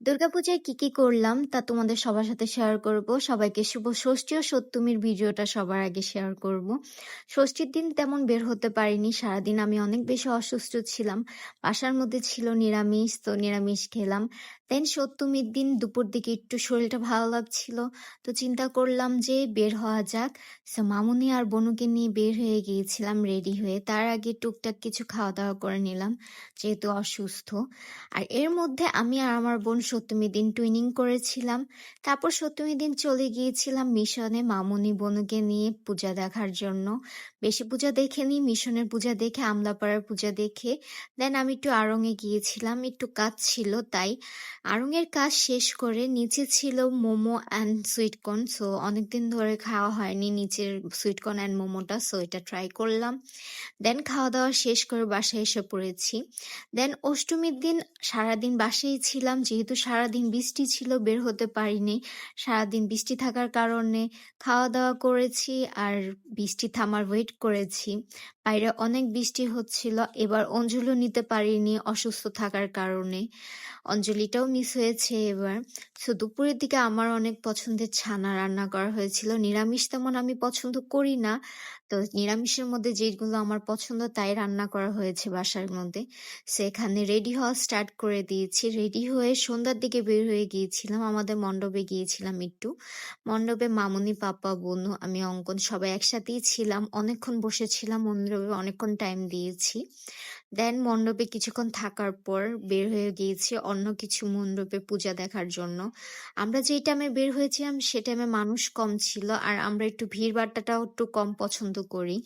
দুর্গাপূজায় কি করলাম তা তোমাদের সবার সাথে শেয়ার করব। সবাইকে শুভ ষষ্ঠী ও সপ্তমীর ভিডিওটা সবার আগে শেয়ার করব। ষষ্ঠীর দিন তেমন বের হতে পারিনি, সারাদিন আমি অনেক বেশি অসুস্থ ছিলাম। বাসার মধ্যে ছিল নিরামিষ, তো নিরামিষ খেলাম। দেন সপ্তমীর দিন দুপুর দিকে একটু শরীরটা ভালো লাগছিল, তো চিন্তা করলাম যে বের হওয়া যাক। সো মামুনি আর বনুকে নিয়ে বের হয়ে গিয়েছিলাম রেডি হয়ে। তার আগে টুকটাক কিছু খাওয়া দাওয়া করে নিলাম যেহেতু অসুস্থ। আর এর মধ্যে আমি আর আমার বোন সপ্তমীর দিন টুইনিং করেছিলাম। তারপর সপ্তমীর দিন চলে গিয়েছিলাম মিশনে মামুনি বনুকে নিয়ে পূজা দেখার জন্য। বেশি পূজা দেখেনি, মিশনের পূজা দেখে, আমলাপাড়ার পূজা দেখে দেন আমি একটু আড়ংয়ে গিয়েছিলাম, একটু কাজ ছিল তাই। আড়ংয়ের কাজ শেষ করে নিচে ছিল মোমো অ্যান্ড সুইটকর্ন, সো অনেকদিন ধরে খাওয়া হয়নি নিচের সুইটকর্ন অ্যান্ড মোমোটা, সো এটা ট্রাই করলাম। দেন খাওয়া দাওয়া শেষ করে বাসায় এসে পড়েছি। দেন অষ্টমীর দিন সারাদিন বাসায় ছিলাম, যেহেতু সারাদিন বৃষ্টি ছিল বের হতে পারিনি। সারাদিন বৃষ্টি থাকার কারণে খাওয়া দাওয়া করেছি আর বৃষ্টি থামার ওয়েট করেছি। বাইরে অনেক বৃষ্টি হচ্ছিল, এবার অঞ্জলিও নিতে পারিনি অসুস্থ থাকার কারণে। অঞ্জলিটাও মিস হয়েছে এবার। সো দুপুরের দিকে আমার অনেক পছন্দের ছানা রান্না করা হয়েছিল। নিরামিষ তেমন আমি পছন্দ করি না, তো নিরামিষের মধ্যে যেগুলো আমার পছন্দ তাই রান্না করা হয়েছে বাসার মধ্যে। সেখানে রেডি হওয়া স্টার্ট করে দিয়েছি। রেডি হয়ে সন্ধ্যার দিকে বের হয়ে গিয়েছিলাম, আমাদের মণ্ডপে গিয়েছিলাম একটু। মণ্ডপে মামুনি, পাপা, বনু, আমি, অঙ্কন সবাই একসাথেই ছিলাম। অনেকক্ষণ বসেছিলাম মণ্ডপে, অনেকক্ষণ টাইম দিয়েছি। দেন মণ্ডপে কিছুক্ষণ থাকার পর বের হয়ে গিয়েছি অন্য কিছু মণ্ডপে পূজা দেখার জন্য। আমরা যেই টাইমে বের হয়েছিলাম সে টাইমে মানুষ কম ছিল, আর আমরা একটু ভিড়ভাট্টাটাও একটু কম পছন্দ করি।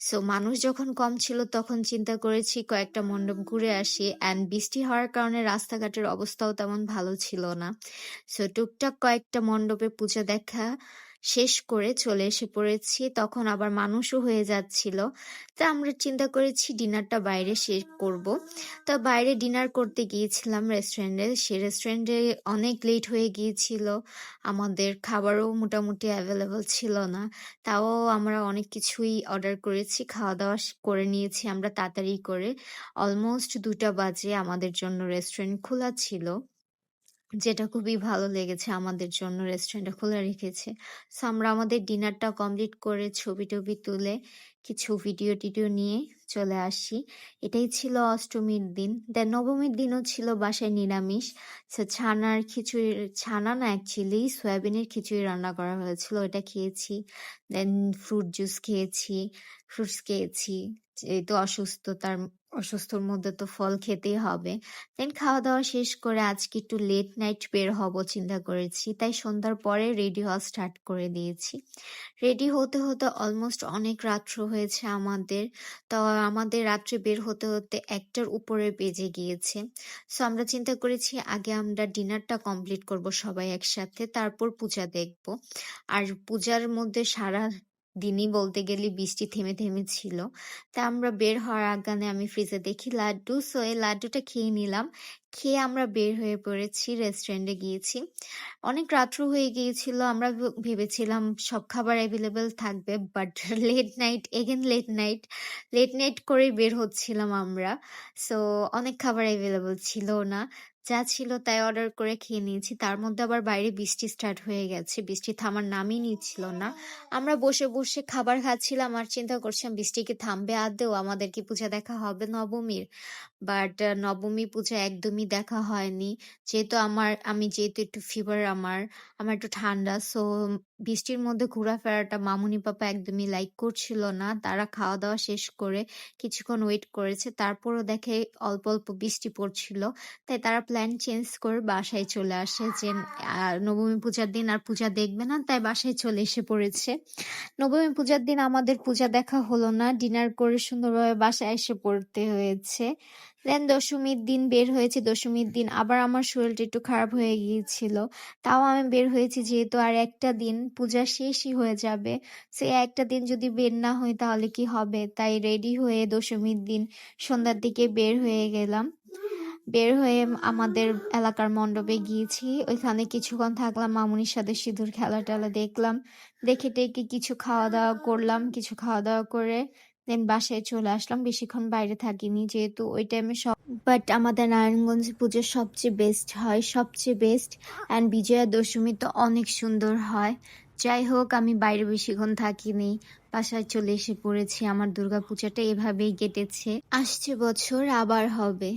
সো মানুষ যখন কম ছিল তখন চিন্তা করেছি কয়েকটা মণ্ডপ ঘুরে আসি, অ্যান্ড বৃষ্টি হওয়ার কারণে রাস্তাঘাটের অবস্থাও তেমন ভালো ছিল না। সো টুকটাক কয়েকটা মণ্ডপে পূজা দেখা শেষ করে চলে এসে পড়েছি, তখন আবার মানুষও হয়ে যাচ্ছিল। তা আমরা চিন্তা করেছি ডিনারটা বাইরে শেষ করব। তো বাইরে ডিনার করতে গিয়েছিলাম রেস্টুরেন্টে, সে রেস্টুরেন্টে অনেক লেট হয়ে গিয়েছিল, আমাদের খাবারও মোটামুটি অ্যাভেলেবল ছিল না। তাও আমরা অনেক কিছুই অর্ডার করেছি, খাওয়া দাওয়া করে নিয়েছি আমরা তাড়াতাড়ি করে। অলমোস্ট 2টা বাজে আমাদের জন্য রেস্টুরেন্ট খোলা ছিল, যেটা খুবই ভালো লেগেছে আমাদের জন্য রেস্টুরেন্টটা খোলা রেখেছে। সো আমরা আমাদের ডিনারটা কমপ্লিট করে ছবি টবি তুলে কিছু ভিডিও টিডিও নিয়ে চলে আসি। এটাই ছিল অষ্টমীর দিন। দেন নবমীর দিনও ছিল বাসায় নিরামিষ। সো ছানার খিচুড়ি, ছানা না অ্যাকচুয়ালি সয়াবিনের খিচুড়ি রান্না করা হয়েছিল, ওটা খেয়েছি। দেন ফ্রুট জুস খেয়েছি, ফ্রুটস খেয়েছি, যেহেতু অসুস্থর মধ্যে তো ফল খেতেই হবে। দেন খাওয়া দাওয়া শেষ করে আজকে একটু লেট নাইট বের হব চিন্তা করেছি, তাই সন্ধ্যার পরে রেডি হওয়া স্টার্ট করে দিয়েছি। রেডি হতে হতে অলমোস্ট অনেক রাত্র হয়েছে আমাদের। তো আমাদের রাত্রে বের হতে হতে 1টার উপরে বেজে গিয়েছে। সো আমরা চিন্তা করেছি আগে আমরা ডিনারটা কমপ্লিট করব সবাই একসাথে, তারপর পূজা দেখব। আর পূজার মধ্যে সারা দিনই বলতে গেলে বৃষ্টি থেমে থেমে ছিল। তা আমরা বের হওয়ার আগানে আমি ফ্রিজে দেখি লাড্ডু, সো এই লাড্ডুটা খেয়ে নিলাম। খেয়ে আমরা বের হয়ে পড়েছি, রেস্টুরেন্টে গিয়েছি। অনেক রাত্র হয়ে গিয়েছিল, আমরা ভেবেছিলাম সব খাবার অ্যাভেলেবেল থাকবে, but late night, again late night, late night করেই বের হচ্ছিলাম আমরা। সো অনেক খাবার অ্যাভেলেবেল ছিল না, যা ছিল তাই অর্ডার করে খেয়ে নিয়েছি। তার মধ্যে আবার বাইরে বৃষ্টি স্টার্ট হয়ে গেছে, বৃষ্টি থামার নামই নিচ্ছিল না। আমরা বসে বসে খাবার খাচ্ছিলাম আর চিন্তা করছিলাম বৃষ্টি কি থামবে আদৌ, আমাদের কি পূজা দেখা হবে নবমীর। বাট নবমী পূজা একদমই দেখা হয়নি, যেহেতু আমি একটু ফিভার, আমার একটু ঠান্ডা। সো বৃষ্টির মধ্যে ঘোরাফেরাটা মামুনি পাপা একদমই লাইক করছিল না। তারা খাওয়া দাওয়া শেষ করে কিছুক্ষণ ওয়েট করেছে, তারপরও দেখে অল্প অল্প বৃষ্টি পড়ছিল, তাই তারা প্ল্যান চেঞ্জ করে বাসায় চলে আসে যে নবমী পূজার দিন আর পূজা দেখবে না, তাই বাসায় চলে এসে পড়েছে। নবমী পূজার দিন আমাদের পূজা দেখা হলো না, ডিনার করে সুন্দরভাবে বাসায় এসে পড়তে হয়েছে। দেন দশমীর দিন বের হয়েছি। দশমীর দিন আবার আমার শরীরটা একটু খারাপ হয়ে গিয়েছিল, তাও আমি বের হয়েছি যেহেতু আর একটা দিন পূজা শেষই হয়ে যাবে। সে একটা দিন যদি বের না হই তাহলে কি হবে, তাই রেডি হয়ে দশমীর দিন সন্ধ্যার দিকে বের হয়ে গেলাম। বের হয়ে আমাদের এলাকার মণ্ডপে গিয়েছি, ওইখানে কিছুক্ষণ থাকলাম, মামুনির সাথে সিঁদুর খেলা টেলা দেখলাম, দেখে টেকে কিছু খাওয়া দাওয়া করলাম। কিছু খাওয়া দাওয়া করে দেন বাসায় চলে আসলাম, বেশিক্ষণ বাইরে থাকিনি যেহেতু ওই টাইমে সব। বাট আমাদের নারায়ণগঞ্জে পুজো সবচেয়ে বেস্ট হয়, সবচেয়ে বেস্ট। অ্যান্ড বিজয়া দশমী তো অনেক সুন্দর হয়। যাই হোক, আমি বাইরে বেশিক্ষণ থাকিনি, বাসায় চলে এসে পড়েছি। আমার দুর্গাপূজাটা এভাবেই কেটেছে, আসছে বছর আবার হবে।